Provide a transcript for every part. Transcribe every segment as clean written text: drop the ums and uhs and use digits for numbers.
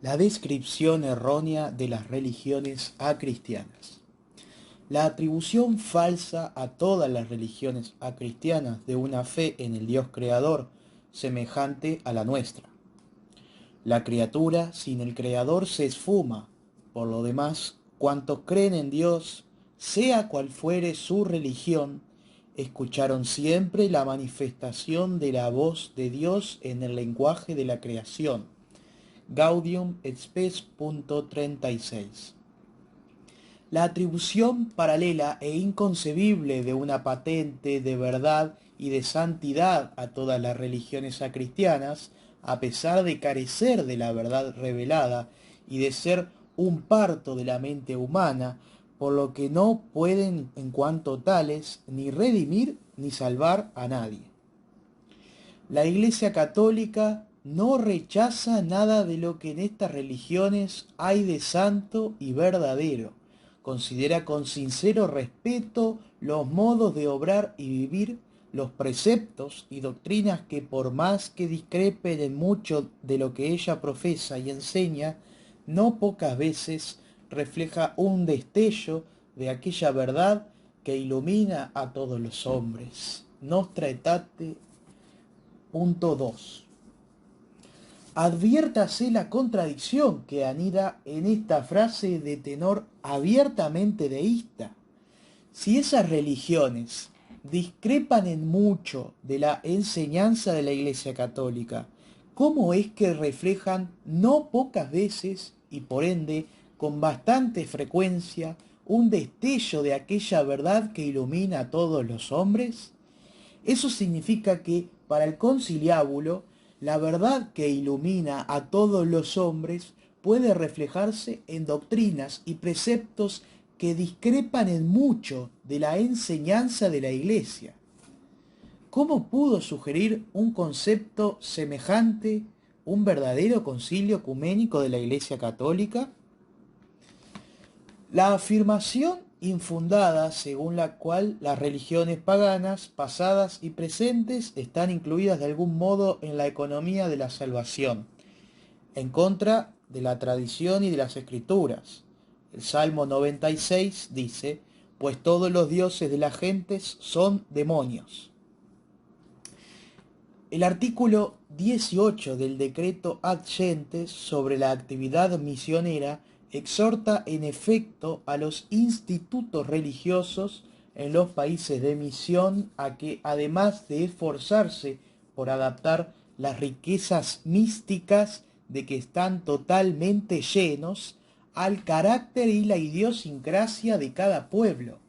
La descripción errónea de las religiones acristianas. La atribución falsa a todas las religiones acristianas de una fe en el Dios creador semejante a la nuestra. La criatura sin el creador se esfuma. Por lo demás, cuantos creen en Dios, sea cual fuere su religión, escucharon siempre la manifestación de la voz de Dios en el lenguaje de la creación. Gaudium et Spes. 36. La atribución paralela e inconcebible de una patente de verdad y de santidad a todas las religiones acristianas, a pesar de carecer de la verdad revelada y de ser un parto de la mente humana, por lo que no pueden en cuanto tales ni redimir ni salvar a nadie. La Iglesia Católica no rechaza nada de lo que en estas religiones hay de santo y verdadero. Considera con sincero respeto los modos de obrar y vivir, los preceptos y doctrinas que por más que discrepen en mucho de lo que ella profesa y enseña, no pocas veces refleja un destello de aquella verdad que ilumina a todos los hombres. Nostra Aetate. Punto 2. Adviértase la contradicción que anida en esta frase de tenor abiertamente deísta. Si esas religiones discrepan en mucho de la enseñanza de la Iglesia Católica, ¿cómo es que reflejan no pocas veces y por ende con bastante frecuencia un destello de aquella verdad que ilumina a todos los hombres? Eso significa que para el conciliábulo, la verdad que ilumina a todos los hombres puede reflejarse en doctrinas y preceptos que discrepan en mucho de la enseñanza de la Iglesia. ¿Cómo pudo sugerir un concepto semejante un verdadero concilio ecuménico de la Iglesia Católica? La afirmación infundada según la cual las religiones paganas, pasadas y presentes, están incluidas de algún modo en la economía de la salvación, en contra de la tradición y de las escrituras. El Salmo 96 dice: pues todos los dioses de las gentes son demonios. El artículo 18 del decreto Ad Gentes sobre la actividad misionera exhorta en efecto a los institutos religiosos en los países de misión a que, además de esforzarse por adaptar las riquezas místicas de que están totalmente llenos, al carácter y la idiosincrasia de cada pueblo,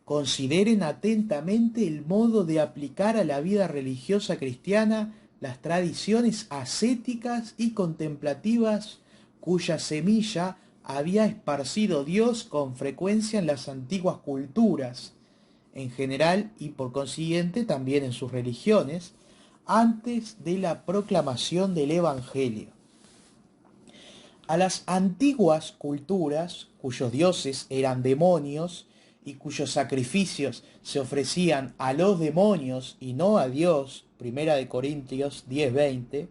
consideren atentamente el modo de aplicar a la vida religiosa cristiana las tradiciones ascéticas y contemplativas cuya semilla había esparcido Dios con frecuencia en las antiguas culturas, en general y por consiguiente también en sus religiones, antes de la proclamación del Evangelio. A las antiguas culturas, cuyos dioses eran demonios y cuyos sacrificios se ofrecían a los demonios y no a Dios, 1 Corintios 10:20,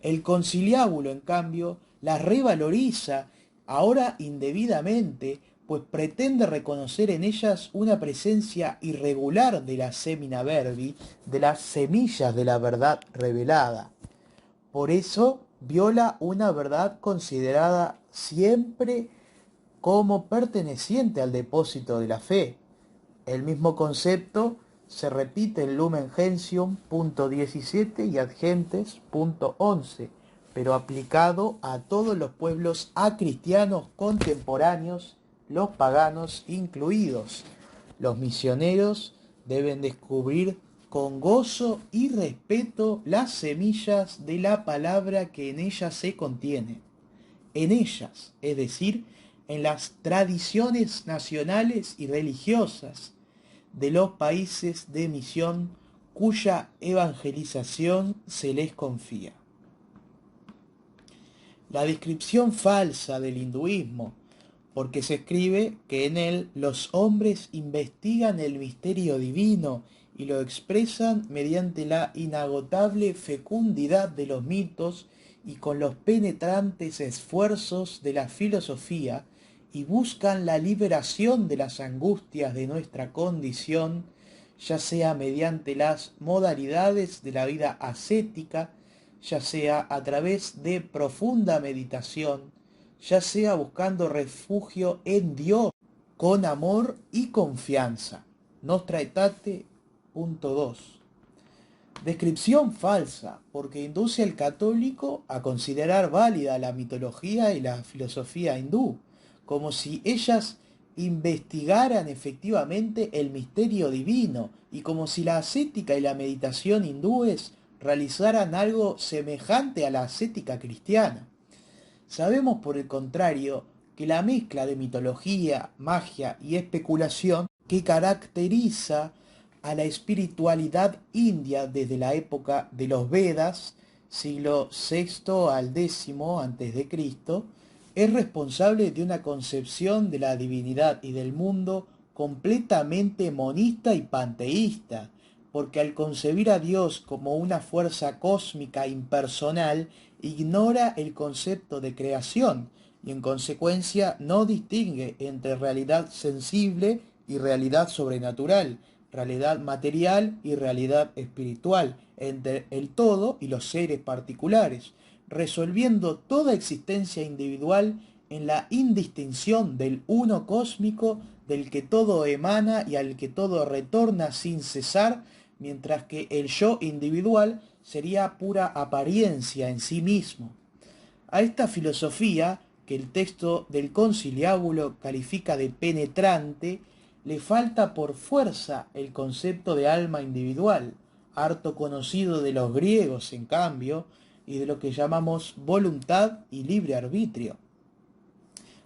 el conciliábulo, en cambio, las revaloriza ahora indebidamente, pues pretende reconocer en ellas una presencia irregular de la semina verbi, de las semillas de la verdad revelada. Por eso viola una verdad considerada siempre como perteneciente al depósito de la fe. El mismo concepto se repite en Lumen Gentium punto 17 y Ad Gentes punto 11, pero aplicado a todos los pueblos acristianos contemporáneos, los paganos incluidos. Los misioneros deben descubrir con gozo y respeto las semillas de la palabra que en ellas se contiene. En ellas, es decir, en las tradiciones nacionales y religiosas de los países de misión cuya evangelización se les confía. La descripción falsa del hinduismo, porque se escribe que en él los hombres investigan el misterio divino y lo expresan mediante la inagotable fecundidad de los mitos y con los penetrantes esfuerzos de la filosofía y buscan la liberación de las angustias de nuestra condición, ya sea mediante las modalidades de la vida ascética, ya sea a través de profunda meditación, ya sea buscando refugio en Dios con amor y confianza. Nostra Aetate, punto 2. Descripción falsa, porque induce al católico a considerar válida la mitología y la filosofía hindú, como si ellas investigaran efectivamente el misterio divino y como si la ascética y la meditación hindúes realizaran algo semejante a la ascética cristiana. Sabemos, por el contrario, que la mezcla de mitología, magia y especulación que caracteriza a la espiritualidad india desde la época de los Vedas, siglo VI al X a.C., es responsable de una concepción de la divinidad y del mundo completamente monista y panteísta, porque al concebir a Dios como una fuerza cósmica impersonal, ignora el concepto de creación y en consecuencia no distingue entre realidad sensible y realidad sobrenatural, realidad material y realidad espiritual, entre el todo y los seres particulares, resolviendo toda existencia individual en la indistinción del uno cósmico del que todo emana y al que todo retorna sin cesar, mientras que el yo individual sería pura apariencia en sí mismo. A esta filosofía, que el texto del Conciliábulo califica de penetrante, le falta por fuerza el concepto de alma individual, harto conocido de los griegos, en cambio, y de lo que llamamos voluntad y libre arbitrio.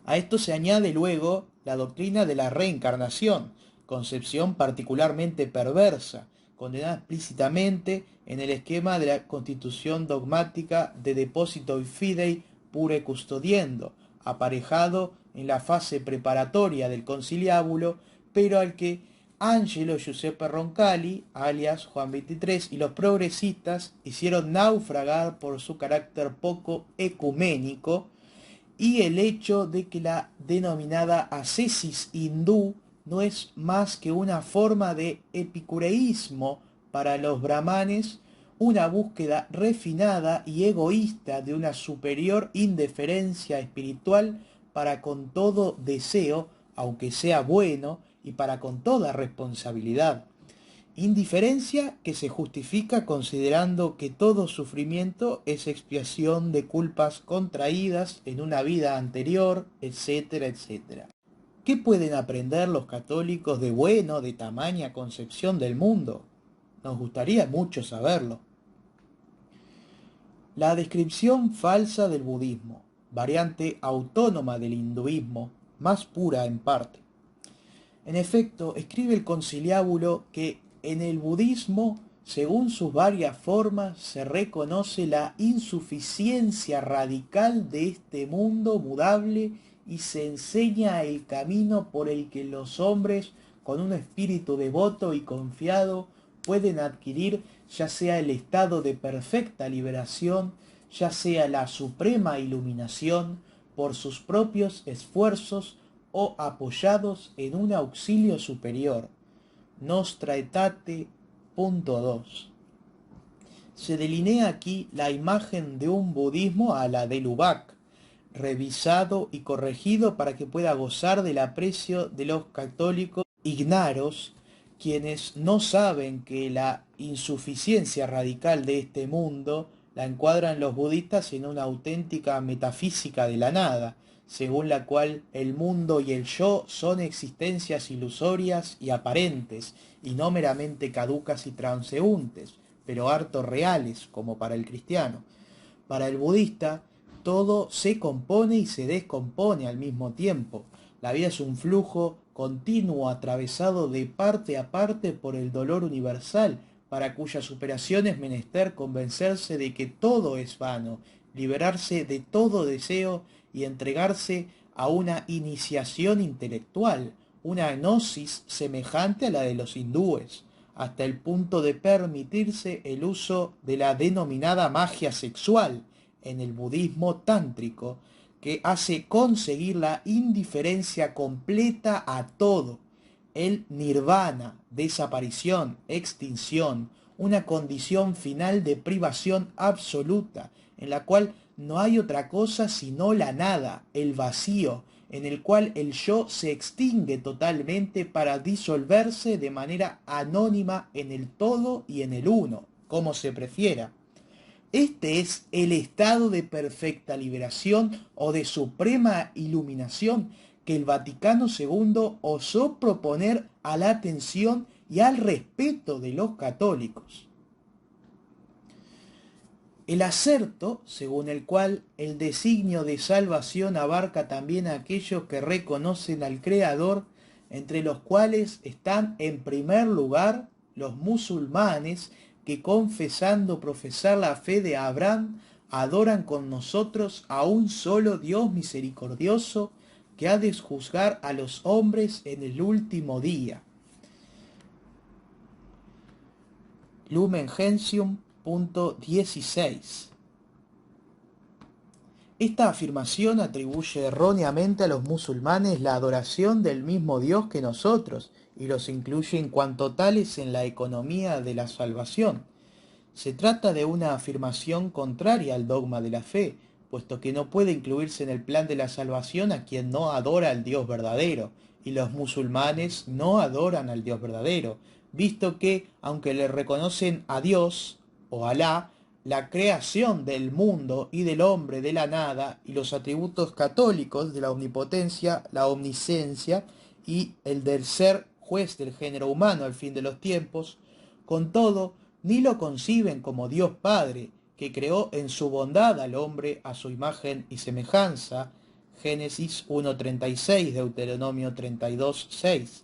A esto se añade luego la doctrina de la reencarnación, concepción particularmente perversa, condenada explícitamente en el esquema de la constitución dogmática de Deposito Fidei Pure Custodiendo, aparejado en la fase preparatoria del conciliábulo, pero al que Angelo Giuseppe Roncalli, alias Juan XXIII, y los progresistas hicieron naufragar por su carácter poco ecuménico y el hecho de que la denominada ascesis hindú no es más que una forma de epicureísmo para los brahmanes, una búsqueda refinada y egoísta de una superior indiferencia espiritual para con todo deseo, aunque sea bueno, y para con toda responsabilidad. Indiferencia que se justifica considerando que todo sufrimiento es expiación de culpas contraídas en una vida anterior, etcétera, etcétera. ¿Qué pueden aprender los católicos de bueno de tamaña concepción del mundo? Nos gustaría mucho saberlo. La descripción falsa del budismo, variante autónoma del hinduismo, más pura en parte. En efecto, escribe el Conciliábulo que en el budismo, según sus varias formas, se reconoce la insuficiencia radical de este mundo mudable y se enseña el camino por el que los hombres, con un espíritu devoto y confiado, pueden adquirir ya sea el estado de perfecta liberación, ya sea la suprema iluminación, por sus propios esfuerzos o apoyados en un auxilio superior. Nostra Aetate, punto 2. Se delinea aquí la imagen de un budismo a la de Lubac, revisado y corregido para que pueda gozar del aprecio de los católicos ignaros, quienes no saben que la insuficiencia radical de este mundo la encuadran los budistas en una auténtica metafísica de la nada, según la cual el mundo y el yo son existencias ilusorias y aparentes, y no meramente caducas y transeúntes, pero harto reales, como para el cristiano. Para el budista, todo se compone y se descompone al mismo tiempo. La vida es un flujo continuo atravesado de parte a parte por el dolor universal, para cuya superación es menester convencerse de que todo es vano, liberarse de todo deseo y entregarse a una iniciación intelectual, una gnosis semejante a la de los hindúes, hasta el punto de permitirse el uso de la denominada magia sexual, en el budismo tántrico, que hace conseguir la indiferencia completa a todo, el nirvana, desaparición, extinción, una condición final de privación absoluta, en la cual no hay otra cosa sino la nada, el vacío, en el cual el yo se extingue totalmente para disolverse de manera anónima en el todo y en el uno, como se prefiera. Este es el estado de perfecta liberación o de suprema iluminación que el Vaticano II osó proponer a la atención y al respeto de los católicos. El acerto, según el cual el designio de salvación abarca también a aquellos que reconocen al Creador, entre los cuales están en primer lugar los musulmanes, que confesando profesar la fe de Abraham, adoran con nosotros a un solo Dios misericordioso, que ha de juzgar a los hombres en el último día. Lumen Gentium, punto 16. Esta afirmación atribuye erróneamente a los musulmanes la adoración del mismo Dios que nosotros y los incluye en cuanto tales en la economía de la salvación. Se trata de una afirmación contraria al dogma de la fe, puesto que no puede incluirse en el plan de la salvación a quien no adora al Dios verdadero, y los musulmanes no adoran al Dios verdadero, visto que, aunque le reconocen a Dios, o Alá, la creación del mundo y del hombre de la nada, y los atributos católicos de la omnipotencia, la omnisciencia, y el del ser juez del género humano al fin de los tiempos, con todo, ni lo conciben como Dios Padre, que creó en su bondad al hombre a su imagen y semejanza, Génesis 1.36, Deuteronomio 32.6,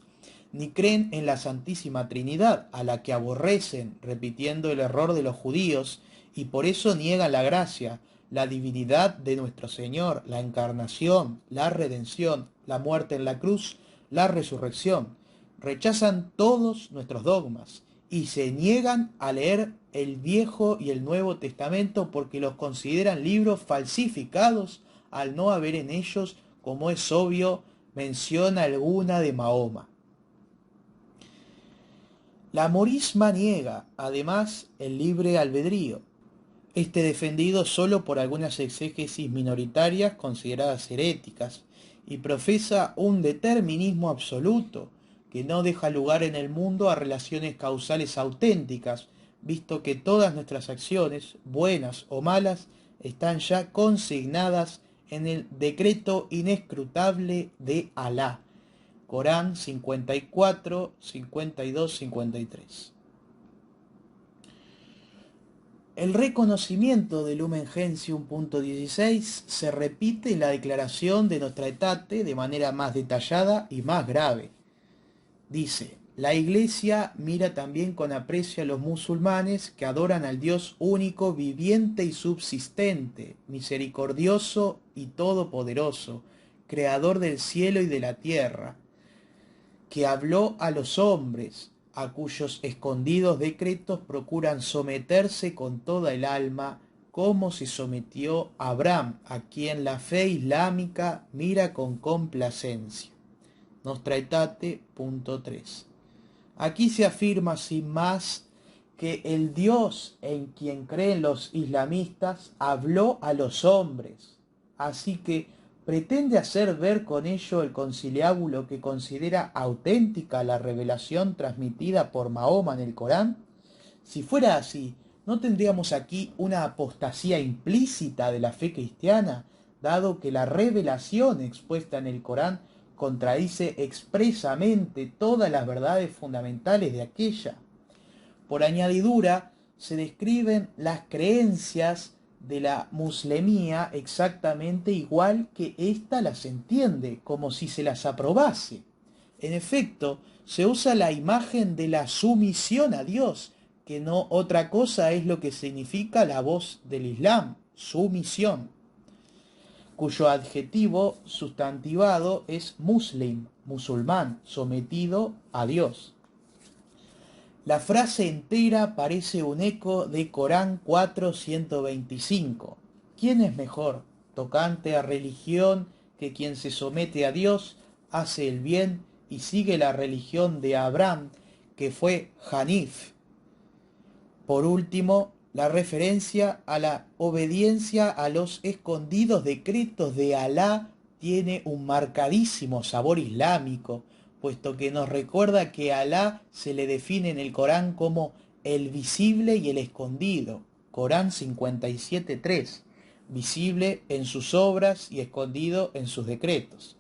ni creen en la Santísima Trinidad, a la que aborrecen, repitiendo el error de los judíos, y por eso niegan la gracia, la divinidad de nuestro Señor, la encarnación, la redención, la muerte en la cruz, la resurrección. Rechazan todos nuestros dogmas y se niegan a leer el Viejo y el Nuevo Testamento porque los consideran libros falsificados al no haber en ellos, como es obvio, mención alguna de Mahoma. La morisma niega, además, el libre albedrío, este defendido solo por algunas exégesis minoritarias consideradas heréticas, y profesa un determinismo absoluto, que no deja lugar en el mundo a relaciones causales auténticas, visto que todas nuestras acciones, buenas o malas, están ya consignadas en el decreto inescrutable de Alá. Corán 54, 52, 53. El reconocimiento de Lumen Gentium, punto 16, se repite en la declaración de Nostra Aetate de manera más detallada y más grave. Dice: la Iglesia mira también con aprecio a los musulmanes que adoran al Dios único, viviente y subsistente, misericordioso y todopoderoso, creador del cielo y de la tierra, que habló a los hombres, a cuyos escondidos decretos procuran someterse con toda el alma, como se sometió Abraham, a quien la fe islámica mira con complacencia. Nostra Aetate, punto 3. Aquí se afirma sin más que el Dios en quien creen los islamistas habló a los hombres, así que pretende hacer ver con ello el conciliábulo que considera auténtica la revelación transmitida por Mahoma en el Corán. Si fuera así, ¿no tendríamos aquí una apostasía implícita de la fe cristiana, dado que la revelación expuesta en el Corán contradice expresamente todas las verdades fundamentales de aquella? Por añadidura, se describen las creencias de la muslimía exactamente igual que ésta las entiende, como si se las aprobase. En efecto, se usa la imagen de la sumisión a Dios, que no otra cosa es lo que significa la voz del Islam, sumisión, cuyo adjetivo sustantivado es muslim, musulmán, sometido a Dios. La frase entera parece un eco de Corán 4:125. ¿Quién es mejor tocante a religión que quien se somete a Dios, hace el bien y sigue la religión de Abraham, que fue Hanif? Por último, la referencia a la obediencia a los escondidos decretos de Alá tiene un marcadísimo sabor islámico, puesto que nos recuerda que a Alá se le define en el Corán como el visible y el escondido. Corán 57.3, visible en sus obras y escondido en sus decretos,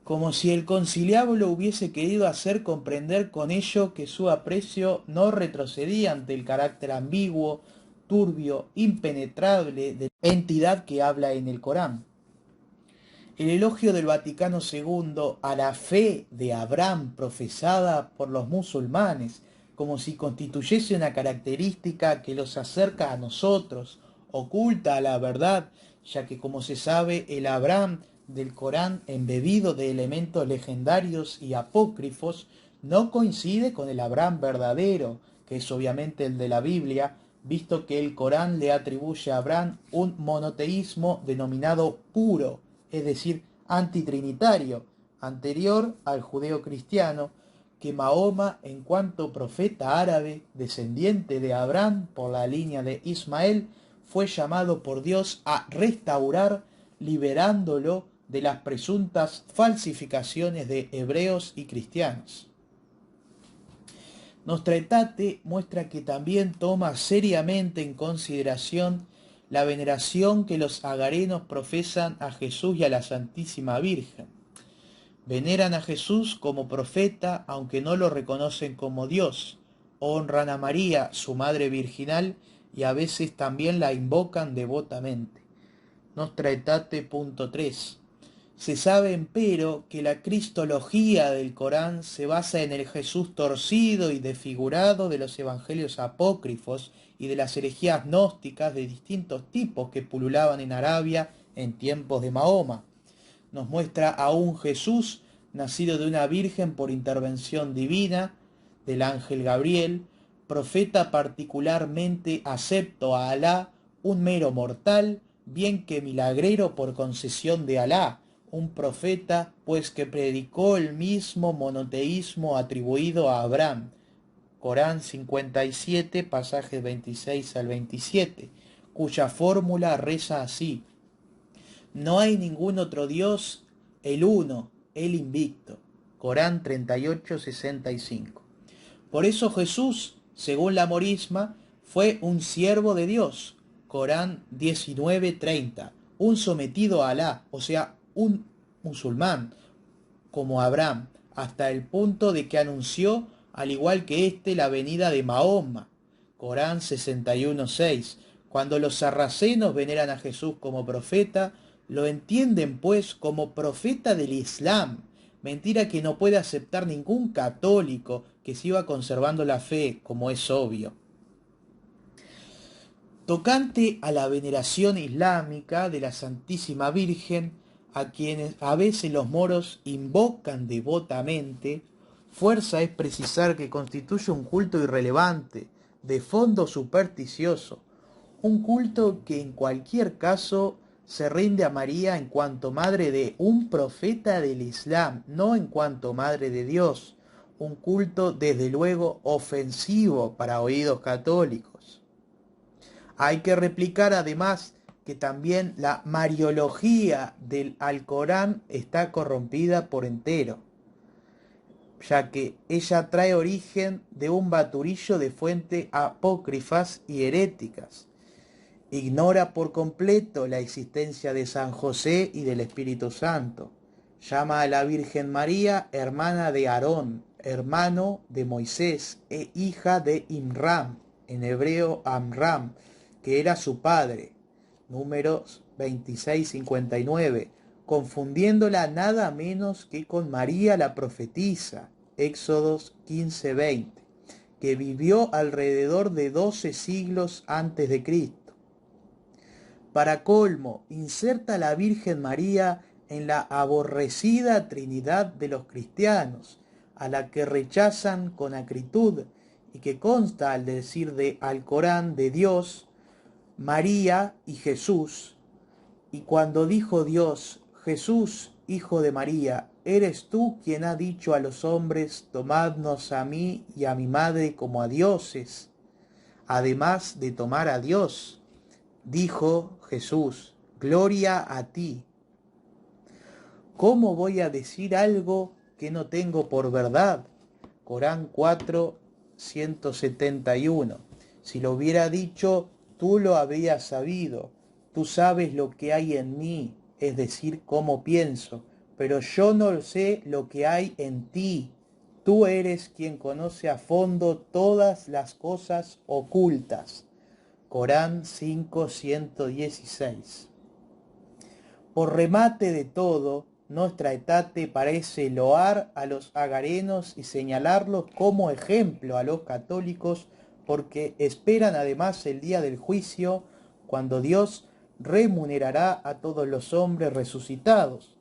como si el conciliábulo hubiese querido hacer comprender con ello que su aprecio no retrocedía ante el carácter ambiguo, turbio, impenetrable de la entidad que habla en el Corán. El elogio del Vaticano II a la fe de Abraham profesada por los musulmanes, como si constituyese una característica que los acerca a nosotros, oculta a la verdad, ya que como se sabe, el Abraham del Corán, embebido de elementos legendarios y apócrifos, no coincide con el Abraham verdadero, que es obviamente el de la Biblia, visto que el Corán le atribuye a Abraham un monoteísmo denominado puro, es decir, antitrinitario, anterior al judeo-cristiano, que Mahoma, en cuanto profeta árabe, descendiente de Abraham por la línea de Ismael, fue llamado por Dios a restaurar, liberándolo de las presuntas falsificaciones de hebreos y cristianos. Nostra Aetate muestra que también toma seriamente en consideración la veneración que los agarenos profesan a Jesús y a la Santísima Virgen. Veneran a Jesús como profeta, aunque no lo reconocen como Dios. Honran a María, su madre virginal, y a veces también la invocan devotamente. Nostra Aetate .3. Se sabe, empero, que la cristología del Corán se basa en el Jesús torcido y desfigurado de los evangelios apócrifos y de las herejías gnósticas de distintos tipos que pululaban en Arabia en tiempos de Mahoma. Nos muestra a un Jesús nacido de una virgen por intervención divina del ángel Gabriel, profeta particularmente acepto a Alá, un mero mortal, bien que milagrero por concesión de Alá, un profeta, pues que predicó el mismo monoteísmo atribuido a Abraham. Corán 57, pasajes 26 al 27, cuya fórmula reza así: no hay ningún otro Dios, el uno, el invicto. Corán 38:65. Por eso Jesús, según la morisma, fue un siervo de Dios. Corán 19:30. Un sometido a Alá, o sea, un musulmán, como Abraham, hasta el punto de que anunció, al igual que éste, la venida de Mahoma. Corán 61:6. Cuando los sarracenos veneran a Jesús como profeta, lo entienden pues como profeta del Islam, mentira que no puede aceptar ningún católico que siga conservando la fe, como es obvio. Tocante a la veneración islámica de la Santísima Virgen, a quienes a veces los moros invocan devotamente, fuerza es precisar que constituye un culto irrelevante, de fondo supersticioso, un culto que en cualquier caso se rinde a María en cuanto madre de un profeta del Islam, no en cuanto madre de Dios, un culto desde luego ofensivo para oídos católicos. Hay que replicar además que también la mariología del Alcorán está corrompida por entero, ya que ella trae origen de un baturillo de fuentes apócrifas y heréticas. Ignora por completo la existencia de San José y del Espíritu Santo. Llama a la Virgen María hermana de Aarón, hermano de Moisés e hija de Imram, en hebreo Amram, que era su padre. Números 26:59, confundiéndola nada menos que con María la profetisa, Éxodos 15:20, que vivió alrededor de 12 siglos antes de Cristo. Para colmo, inserta a la Virgen María en la aborrecida Trinidad de los cristianos, a la que rechazan con acritud y que consta al decir de Alcorán de Dios, María y Jesús, Y cuando dijo Dios: Jesús, hijo de María, ¿eres tú quien ha dicho a los hombres, tomadnos a mí y a mi madre como a dioses, además de tomar a Dios? Dijo Jesús: gloria a ti. ¿Cómo voy a decir algo que no tengo por verdad? Corán 4, 171. Si lo hubiera dicho, tú lo habrías sabido. Tú sabes lo que hay en mí, es decir, cómo pienso, pero yo no sé lo que hay en ti. Tú eres quien conoce a fondo todas las cosas ocultas. Corán 5, 116. Por remate de todo, nuestra etate parece loar a los agarenos y señalarlos como ejemplo a los católicos, porque esperan además el día del juicio, cuando Dios remunerará a todos los hombres resucitados.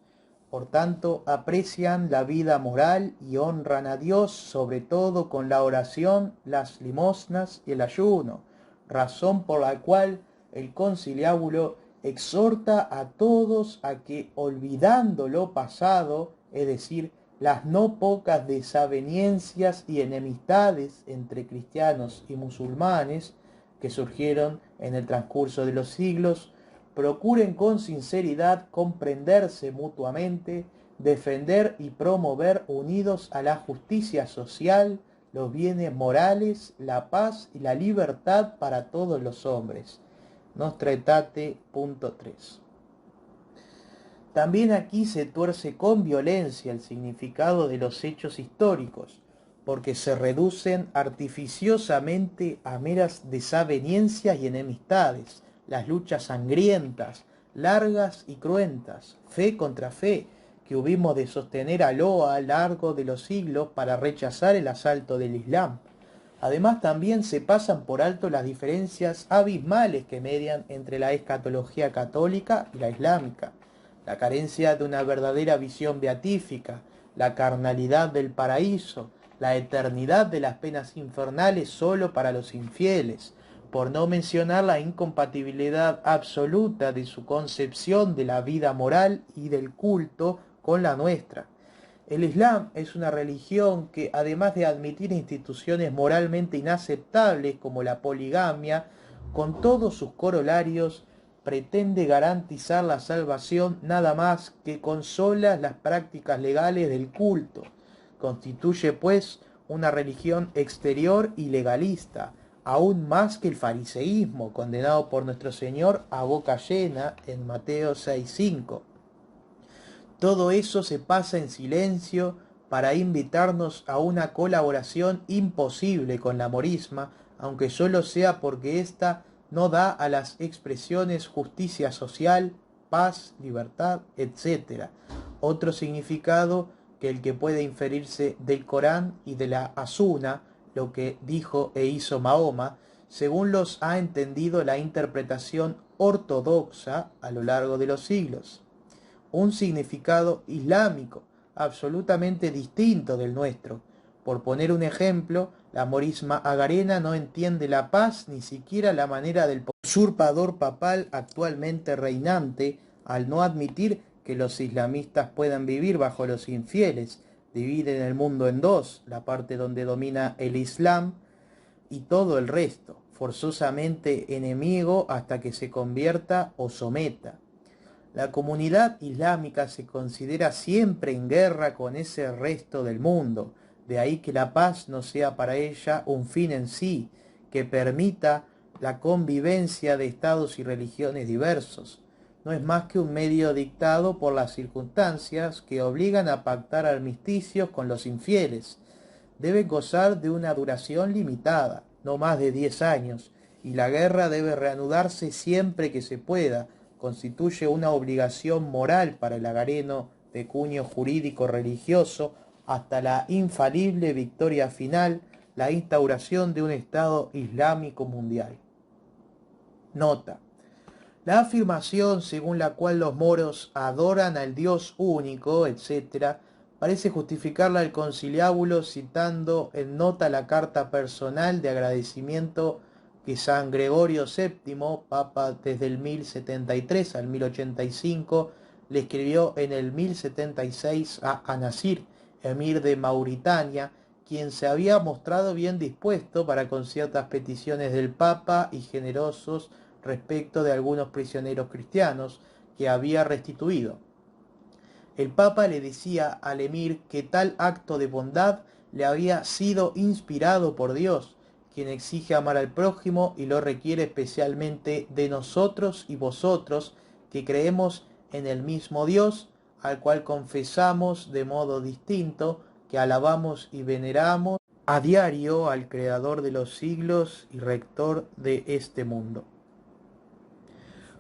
Por tanto, aprecian la vida moral y honran a Dios, sobre todo con la oración, las limosnas y el ayuno, razón por la cual el conciliábulo exhorta a todos a que, olvidando lo pasado, es decir, las no pocas desavenencias y enemistades entre cristianos y musulmanes que surgieron en el transcurso de los siglos, procuren con sinceridad comprenderse mutuamente, defender y promover unidos a la justicia social, los bienes morales, la paz y la libertad para todos los hombres. Nostra Aetate, punto 3. También aquí se tuerce con violencia el significado de los hechos históricos, porque se reducen artificiosamente a meras desavenencias y enemistades, las luchas sangrientas, largas y cruentas, fe contra fe, que hubimos de sostener a lo largo de los siglos para rechazar el asalto del Islam. Además, también se pasan por alto las diferencias abismales que median entre la escatología católica y la islámica, la carencia de una verdadera visión beatífica, la carnalidad del paraíso, la eternidad de las penas infernales solo para los infieles, por no mencionar la incompatibilidad absoluta de su concepción de la vida moral y del culto con la nuestra. El Islam es una religión que, además de admitir instituciones moralmente inaceptables como la poligamia, con todos sus corolarios, pretende garantizar la salvación nada más que con solas las prácticas legales del culto. Constituye, pues, una religión exterior y legalista, aún más que el fariseísmo, condenado por nuestro Señor a boca llena en Mateo 6:5. Todo eso se pasa en silencio para invitarnos a una colaboración imposible con la morisma, aunque solo sea porque ésta no da a las expresiones justicia social, paz, libertad, etc. Otro significado que el que puede inferirse del Corán y de la Asuna, lo que dijo e hizo Mahoma, según los ha entendido la interpretación ortodoxa a lo largo de los siglos. Un significado islámico absolutamente distinto del nuestro. Por poner un ejemplo, la morisma agarena no entiende la paz ni siquiera la manera del usurpador papal actualmente reinante, al no admitir que los islamistas puedan vivir bajo los infieles. Dividen el mundo en dos, la parte donde domina el Islam y todo el resto, forzosamente enemigo hasta que se convierta o someta. La comunidad islámica se considera siempre en guerra con ese resto del mundo, de ahí que la paz no sea para ella un fin en sí, que permita la convivencia de estados y religiones diversos. No es más que un medio dictado por las circunstancias que obligan a pactar armisticios con los infieles. Debe gozar de una duración limitada, no más de 10 años, y la guerra debe reanudarse siempre que se pueda. Constituye una obligación moral para el agareno de cuño jurídico religioso hasta la infalible victoria final, la instauración de un Estado islámico mundial. Nota: la afirmación según la cual los moros adoran al Dios único, etc., parece justificarla el conciliábulo citando en nota la carta personal de agradecimiento que San Gregorio VII, papa desde el 1073 al 1085, le escribió en el 1076 a Anasir, emir de Mauritania, quien se había mostrado bien dispuesto para con ciertas peticiones del Papa y generosos respecto de algunos prisioneros cristianos que había restituido. El Papa le decía al emir que tal acto de bondad le había sido inspirado por Dios, quien exige amar al prójimo y lo requiere especialmente de nosotros y vosotros, que creemos en el mismo Dios, al cual confesamos de modo distinto, que alabamos y veneramos a diario al Creador de los siglos y Rector de este mundo.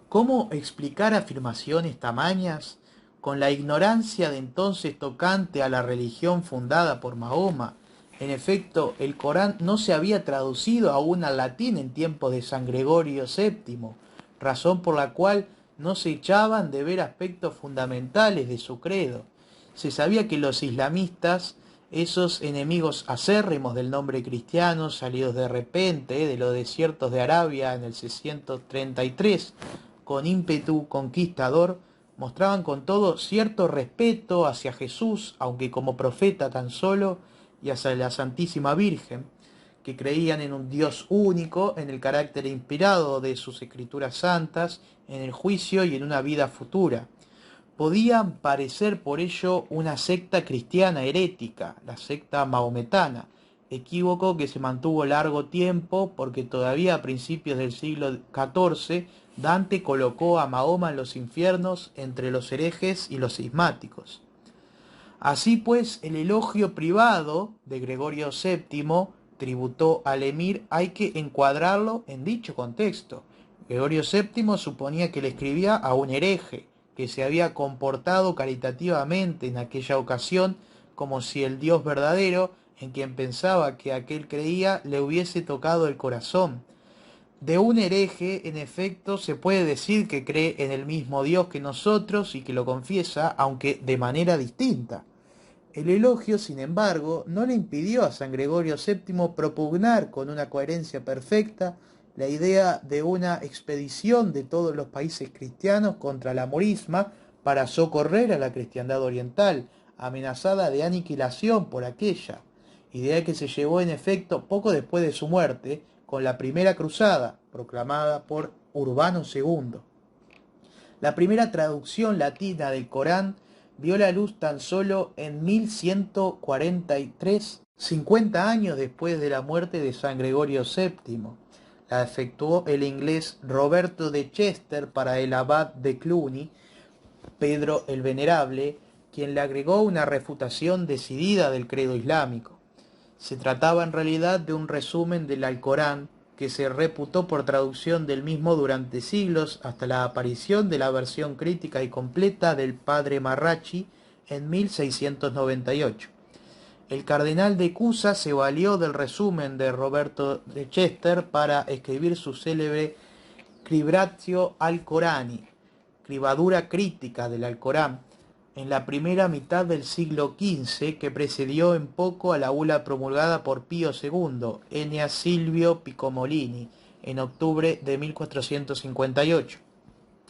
¿Cómo explicar afirmaciones tamañas con la ignorancia de entonces tocante a la religión fundada por Mahoma? En efecto, el Corán no se había traducido aún al latín en tiempos de San Gregorio VII, razón por la cual no se echaban de ver aspectos fundamentales de su credo. Se sabía que los islamistas, esos enemigos acérrimos del nombre cristiano, salidos de repente de los desiertos de Arabia en el 633, con ímpetu conquistador, mostraban con todo cierto respeto hacia Jesús, aunque como profeta tan solo, y hacia la Santísima Virgen, que creían en un Dios único, en el carácter inspirado de sus escrituras santas, en el juicio y en una vida futura. Podían parecer por ello una secta cristiana herética, la secta mahometana, equívoco que se mantuvo largo tiempo porque todavía a principios del siglo XIV Dante colocó a Mahoma en los infiernos entre los herejes y los cismáticos. Así pues, el elogio privado de Gregorio VII tributó al emir hay que encuadrarlo en dicho contexto. Gregorio VII suponía que le escribía a un hereje, que se había comportado caritativamente en aquella ocasión como si el Dios verdadero, en quien pensaba que aquel creía, le hubiese tocado el corazón. De un hereje, en efecto, se puede decir que cree en el mismo Dios que nosotros y que lo confiesa, aunque de manera distinta. El elogio, sin embargo, no le impidió a San Gregorio VII propugnar con una coherencia perfecta la idea de una expedición de todos los países cristianos contra la morisma para socorrer a la cristiandad oriental, amenazada de aniquilación por aquella, idea que se llevó en efecto poco después de su muerte, con la primera cruzada, proclamada por Urbano II. La primera traducción latina del Corán vio la luz tan solo en 1143, 50 años después de la muerte de San Gregorio VII. La efectuó el inglés Roberto de Chester para el abad de Cluny, Pedro el Venerable, quien le agregó una refutación decidida del credo islámico. Se trataba en realidad de un resumen del Alcorán, que se reputó por traducción del mismo durante siglos hasta la aparición de la versión crítica y completa del padre Marrachi en 1698. El cardenal de Cusa se valió del resumen de Roberto de Chester para escribir su célebre Cribratio Alcorani, cribadura crítica del Alcorán, en la primera mitad del siglo XV, que precedió en poco a la bula promulgada por Pío II, Ennea Silvio Piccomolini, en octubre de 1458.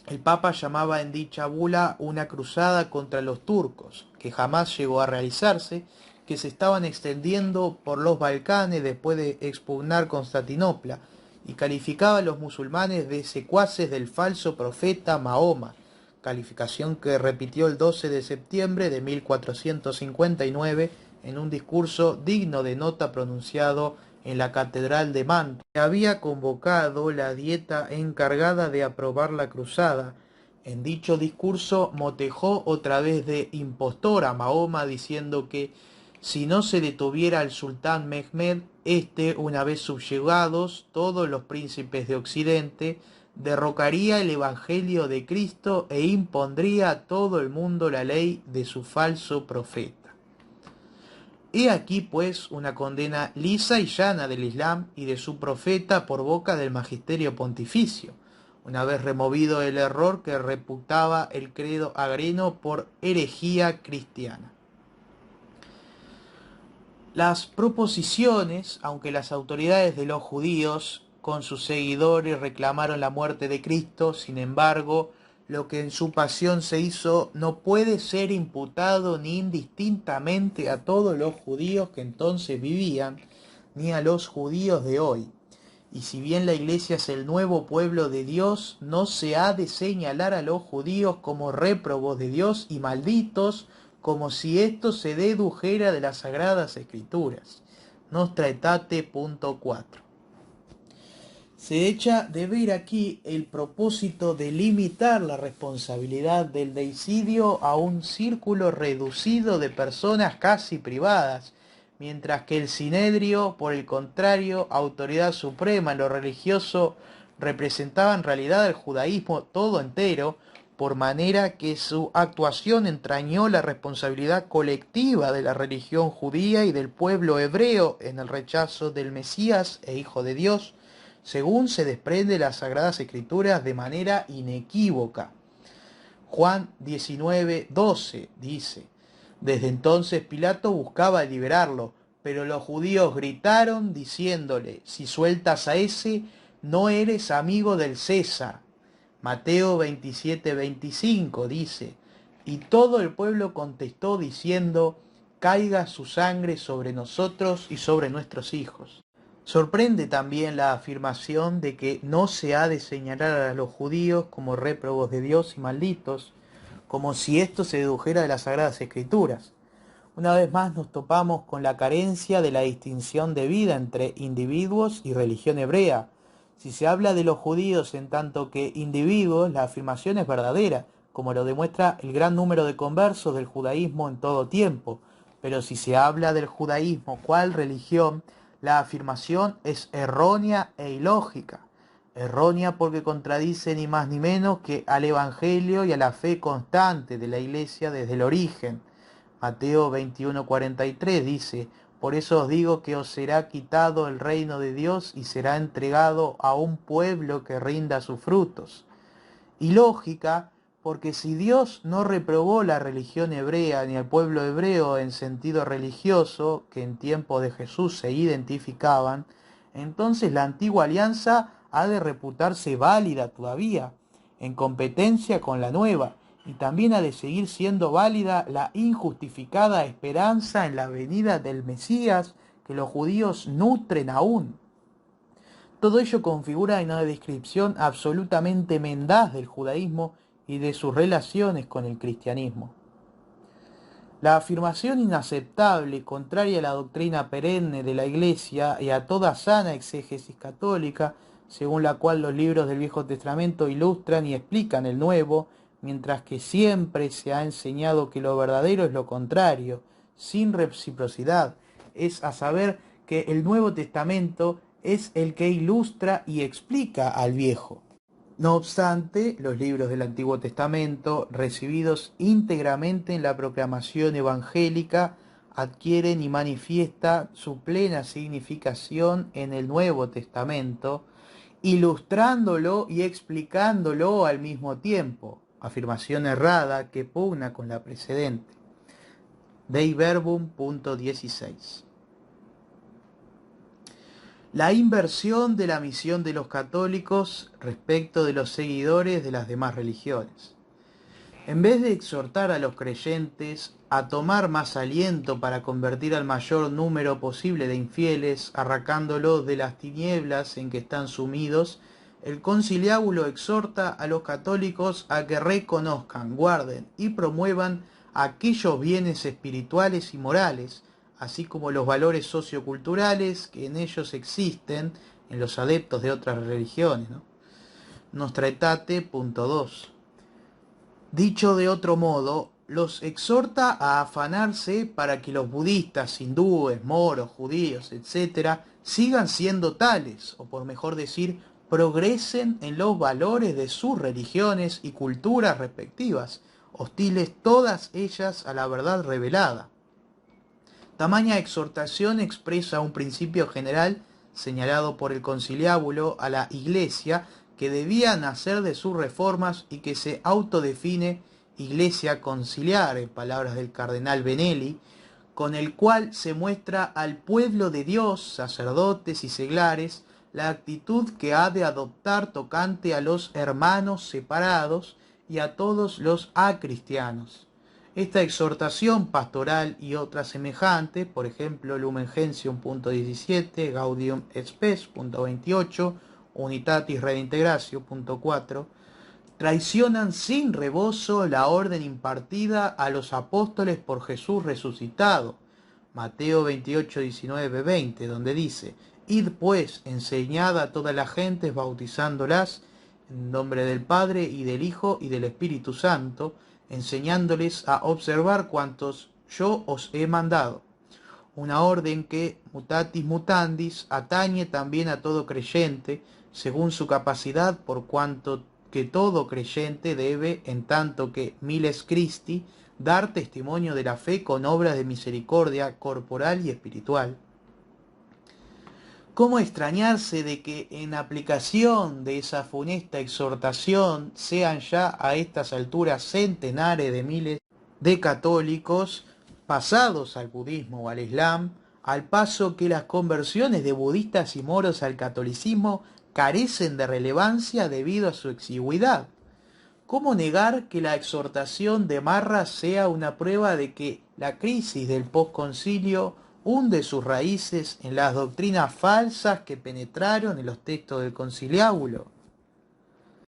El Papa llamaba en dicha bula una cruzada contra los turcos, que jamás llegó a realizarse, que se estaban extendiendo por los Balcanes después de expugnar Constantinopla, y calificaba a los musulmanes de secuaces del falso profeta Mahoma, calificación que repitió el 12 de septiembre de 1459 en un discurso digno de nota pronunciado en la Catedral de Mantua. Se había convocado la dieta encargada de aprobar la cruzada. En dicho discurso motejó otra vez de impostor a Mahoma, diciendo que si no se detuviera al sultán Mehmed, una vez subyugados todos los príncipes de Occidente, derrocaría el Evangelio de Cristo e impondría a todo el mundo la ley de su falso profeta. He aquí pues una condena lisa y llana del Islam y de su profeta por boca del magisterio pontificio, una vez removido el error que reputaba el credo agreno por herejía cristiana. Las proposiciones, aunque las autoridades de los judíos con sus seguidores reclamaron la muerte de Cristo. Sin embargo, lo que en su pasión se hizo no puede ser imputado ni indistintamente a todos los judíos que entonces vivían, ni a los judíos de hoy. Y si bien la Iglesia es el nuevo pueblo de Dios, no se ha de señalar a los judíos como réprobos de Dios y malditos, como si esto se dedujera de las Sagradas Escrituras. Nostra Aetate, punto 4. Se echa de ver aquí el propósito de limitar la responsabilidad del deicidio a un círculo reducido de personas casi privadas, mientras que el Sinedrio, por el contrario, autoridad suprema en lo religioso, representaba en realidad el judaísmo todo entero, por manera que su actuación entrañó la responsabilidad colectiva de la religión judía y del pueblo hebreo en el rechazo del Mesías e Hijo de Dios, según se desprende de las Sagradas Escrituras de manera inequívoca. Juan 19:12 dice: desde entonces Pilato buscaba liberarlo, pero los judíos gritaron diciéndole: si sueltas a ese, no eres amigo del César. Mateo 27:25 dice: y todo el pueblo contestó diciendo: caiga su sangre sobre nosotros y sobre nuestros hijos. Sorprende también la afirmación de que no se ha de señalar a los judíos como réprobos de Dios y malditos, como si esto se dedujera de las Sagradas Escrituras. Una vez más nos topamos con la carencia de la distinción de vida entre individuos y religión hebrea. Si se habla de los judíos en tanto que individuos, la afirmación es verdadera, como lo demuestra el gran número de conversos del judaísmo en todo tiempo. Pero si se habla del judaísmo cual religión, la afirmación es errónea e ilógica. Errónea porque contradice ni más ni menos que al Evangelio y a la fe constante de la Iglesia desde el origen. Mateo 21:43 dice: por eso os digo que os será quitado el reino de Dios y será entregado a un pueblo que rinda sus frutos. Y lógica, porque si Dios no reprobó la religión hebrea ni al pueblo hebreo en sentido religioso, que en tiempo de Jesús se identificaban, entonces la antigua alianza ha de reputarse válida todavía, en competencia con la nueva, y también ha de seguir siendo válida la injustificada esperanza en la venida del Mesías que los judíos nutren aún. Todo ello configura una descripción absolutamente mendaz del judaísmo y de sus relaciones con el cristianismo. La afirmación inaceptable, contraria a la doctrina perenne de la Iglesia y a toda sana exégesis católica, según la cual los libros del Viejo Testamento ilustran y explican el Nuevo, mientras que siempre se ha enseñado que lo verdadero es lo contrario, sin reciprocidad, es a saber que el Nuevo Testamento es el que ilustra y explica al Viejo. No obstante, los libros del Antiguo Testamento, recibidos íntegramente en la proclamación evangélica, adquieren y manifiesta su plena significación en el Nuevo Testamento, ilustrándolo y explicándolo al mismo tiempo, afirmación errada que pugna con la precedente. Dei Verbum, punto 16. La inversión de la misión de los católicos respecto de los seguidores de las demás religiones. En vez de exhortar a los creyentes a tomar más aliento para convertir al mayor número posible de infieles, arrancándolos de las tinieblas en que están sumidos, el conciliábulo exhorta a los católicos a que reconozcan, guarden y promuevan aquellos bienes espirituales y morales, así como los valores socioculturales que en ellos existen en los adeptos de otras religiones, Nostra Aetate, punto 2. Dicho de otro modo, los exhorta a afanarse para que los budistas, hindúes, moros, judíos, etc., sigan siendo tales, o por mejor decir, progresen en los valores de sus religiones y culturas respectivas, hostiles todas ellas a la verdad revelada. Tamaña exhortación expresa un principio general señalado por el conciliábulo a la Iglesia que debía nacer de sus reformas y que se autodefine Iglesia conciliar, en palabras del cardenal Benelli, con el cual se muestra al pueblo de Dios, sacerdotes y seglares, la actitud que ha de adoptar tocante a los hermanos separados y a todos los acristianos. Esta exhortación pastoral y otras semejantes, por ejemplo, Lumen Gentium .17, Gaudium et Spes .28, Unitatis Redintegratio .4, traicionan sin rebozo la orden impartida a los apóstoles por Jesús resucitado. Mateo 28, 19, 20, donde dice: Id pues, enseñad a todas las gentes, bautizándolas en nombre del Padre y del Hijo y del Espíritu Santo, enseñándoles a observar cuantos yo os he mandado. Una orden que, mutatis mutandis, atañe también a todo creyente, según su capacidad, por cuanto que todo creyente debe, en tanto que miles Christi, dar testimonio de la fe con obras de misericordia corporal y espiritual. ¿Cómo extrañarse de que en aplicación de esa funesta exhortación sean ya a estas alturas centenares de miles de católicos pasados al budismo o al islam, al paso que las conversiones de budistas y moros al catolicismo carecen de relevancia debido a su exigüidad? ¿Cómo negar que la exhortación de Marra sea una prueba de que la crisis del posconcilio hunde sus raíces en las doctrinas falsas que penetraron en los textos del conciliábulo?